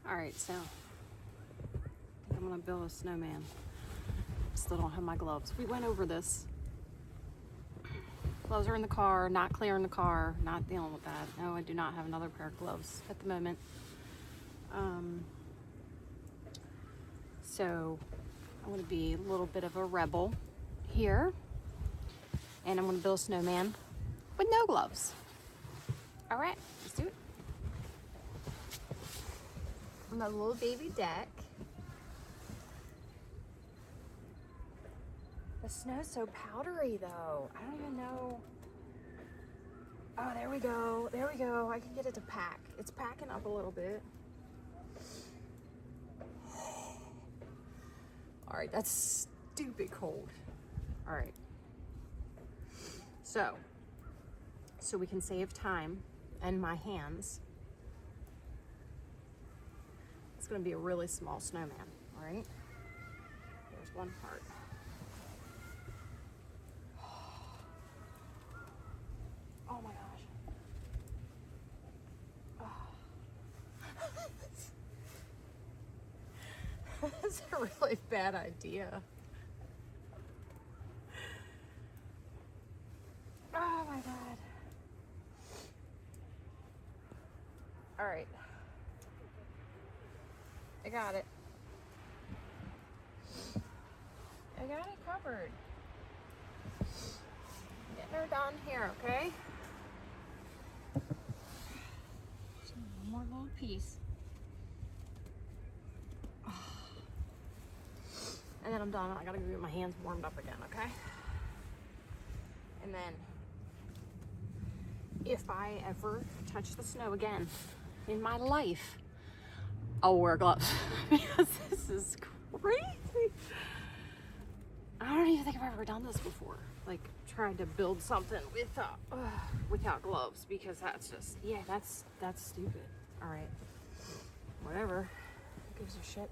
Alright, so I think I'm gonna build a snowman. Still don't have my gloves. We went over this. Gloves are in the car, not clearing the car, not dealing with that. No, I do not have another pair of gloves at the moment. So I'm gonna be a little bit of a rebel here. And I'm gonna build a snowman with no gloves. Alright, let's do it. On the little baby deck. The snow's so powdery though. I don't even know. Oh, there we go. There we go. I can get it to pack. It's packing up a little bit. All right, that's stupid cold. All right. So we can save time and my hands. It's gonna be a really small snowman, all right? There's one part. Oh my gosh. Oh. That's a really bad idea. Oh my God. All right. I got it. I got it covered. Getting her done here, okay? Just one more little piece. And then I'm done. I gotta go get my hands warmed up again, okay? And then, if I ever touch the snow again in my life, I'll wear gloves because this is crazy. I don't even think I've ever done this before. Like tried to build something without gloves because that's just, yeah, that's stupid. All right, whatever. Who gives a shit?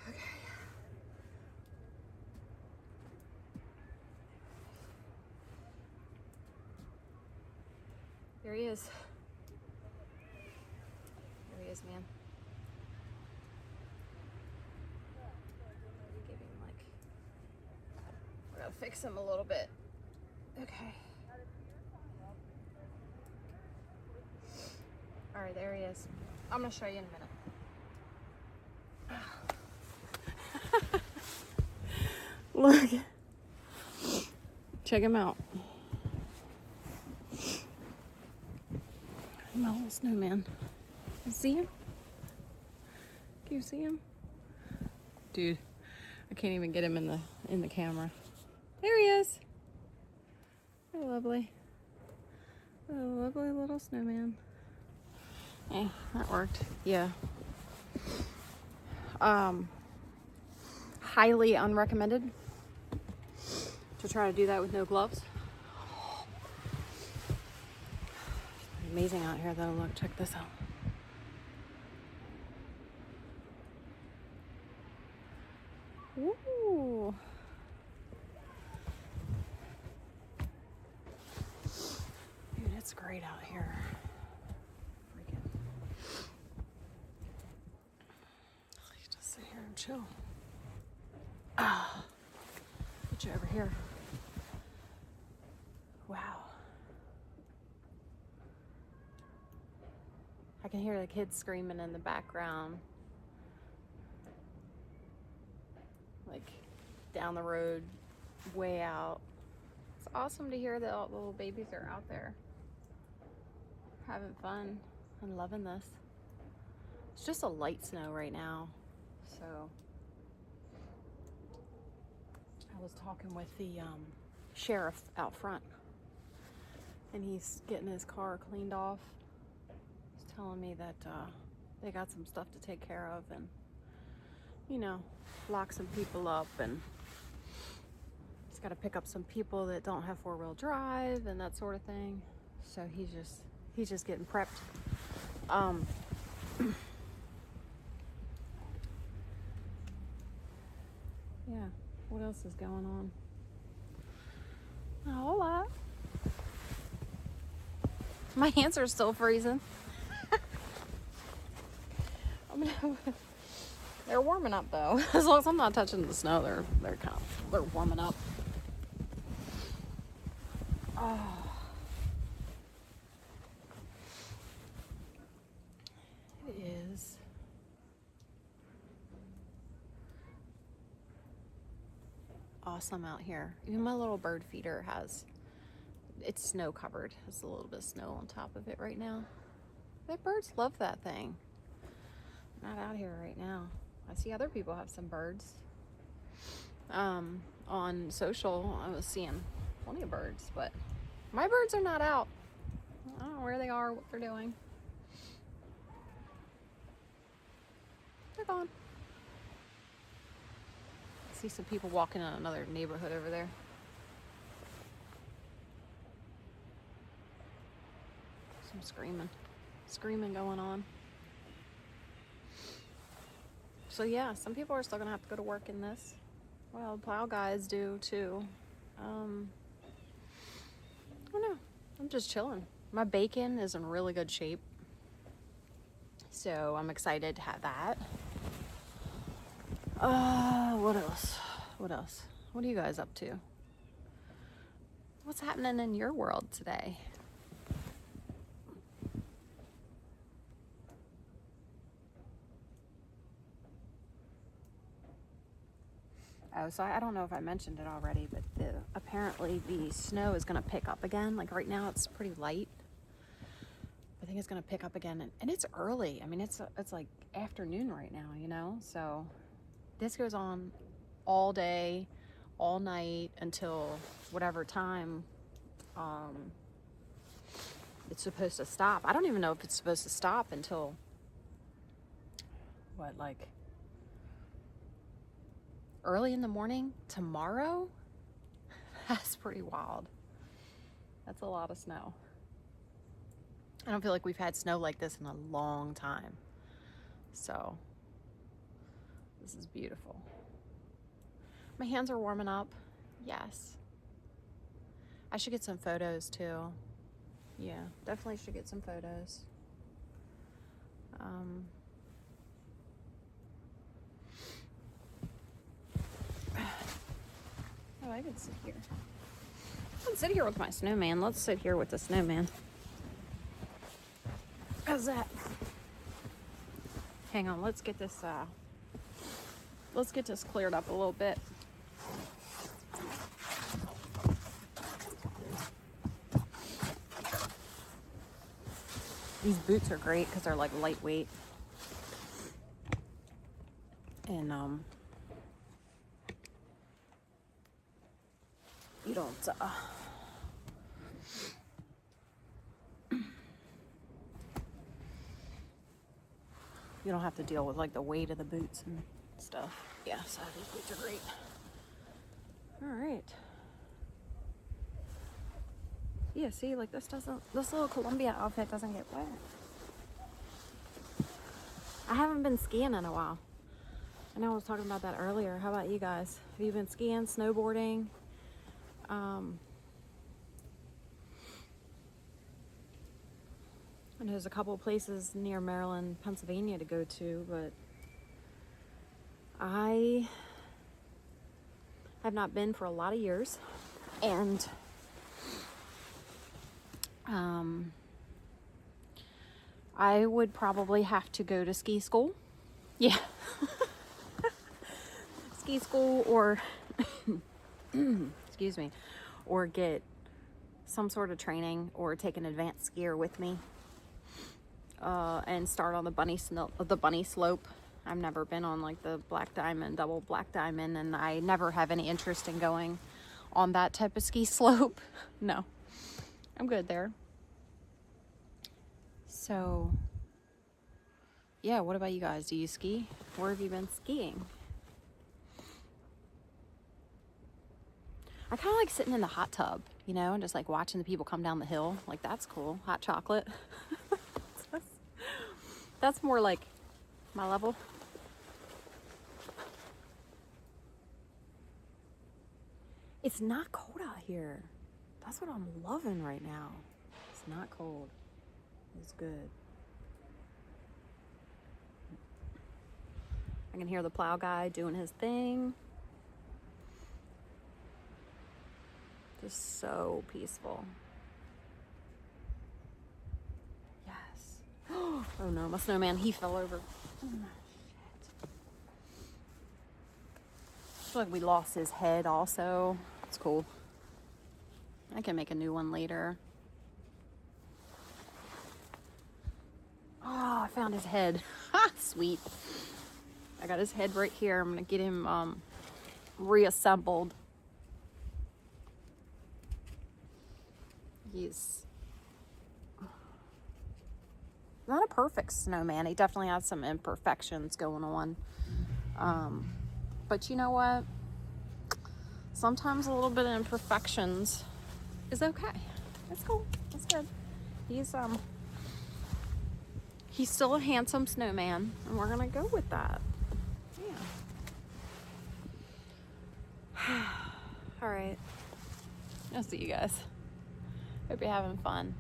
Okay. There he is. There he is, man. Give him like, we're gonna fix him a little bit. Okay. All right, there he is. I'm gonna show you in a minute. Look. Check him out. My little snowman. You see him? Can you see him? Dude, I can't even get him in the camera. There he is. Oh, lovely. Oh, lovely little snowman. Hey, that worked. Yeah. Highly unrecommended to try to do that with no gloves. Amazing out here though. Look, check this out. Ooh. Dude, it's great out here. Freaking. Just sit here and chill. Get you over here. Wow. I can hear the kids screaming in the background. Like down the road, way out. It's awesome to hear that all the little babies are out there having fun and loving this. It's just a light snow right now, so I was talking with the sheriff out front, and he's getting his car cleaned off. He's telling me that they got some stuff to take care of and, you know, lock some people up, and he's got to pick up some people that don't have four-wheel drive and that sort of thing. So he's just getting prepped. Yeah, what else is going on? A whole lot. My hands are still freezing. They're warming up though. As long as I'm not touching the snow, they're warming up. Oh. It is awesome out here. Even my little bird feeder it's snow covered. Has a little bit of snow on top of it right now. The birds love that thing. Not out here right now. I see other people have some birds. On social, I was seeing plenty of birds, but my birds are not out. I don't know where they are, what they're doing. They're gone. I see some people walking in another neighborhood over there. Some screaming going on. So yeah, some people are still gonna have to go to work in this. Well, plow guys do too. I don't know. I'm just chilling. My bacon is in really good shape, so I'm excited to have that. What else? What are you guys up to? What's happening in your world today? Oh, so I don't know if I mentioned it already, but apparently the snow is going to pick up again. Like right now it's pretty light. I think it's going to pick up again, and it's early. I mean, it's like afternoon right now, you know? So this goes on all day, all night until whatever time it's supposed to stop. I don't even know if it's supposed to stop until like early in the morning tomorrow. That's pretty wild. That's a lot of snow. I don't feel like we've had snow like this in a long time. So this is beautiful. My hands are warming up. Yes. I should get some photos too. Yeah, definitely should get some photos. Oh, I can sit here. I can sit here with my snowman. Let's sit here with the snowman. How's that? Hang on, let's get this cleared up a little bit. These boots are great because they're like lightweight. And you don't you don't have to deal with like the weight of the boots and stuff. Yeah, so these boots are great. All right. Yeah, see, like this little Columbia outfit doesn't get wet. I haven't been skiing in a while. I know I was talking about that earlier. How about you guys? Have you been skiing, snowboarding? And there's a couple of places near Maryland, Pennsylvania to go to, but I have not been for a lot of years. And I would probably have to go to ski school. Yeah. Ski school or excuse me, or get some sort of training or take an advanced skier with me. And start on the bunny slope. I've never been on like the black diamond, double black diamond, and I never have any interest in going on that type of ski slope. No, I'm good there. So yeah, what about you guys? Do you ski? Where have you been skiing? I kind of like sitting in the hot tub, you know, and just like watching the people come down the hill. Like that's cool. Hot chocolate. That's more like my level. It's not cold out here. That's what I'm loving right now. It's not cold. It's good. can hear the plow guy doing his thing. Just so peaceful. Yes. Oh no, my snowman, he fell over. Oh, shit. I feel like we lost his head also. It's cool. I can make a new one later. Oh, I found his head. Ha! Sweet. I got his head right here. I'm gonna get him reassembled. He's not a perfect snowman. He definitely has some imperfections going on. But you know what? Sometimes a little bit of imperfections is okay. That's cool. That's good. He's still a handsome snowman, and we're gonna go with that. Yeah. All right. I'll see you guys. Hope you're having fun.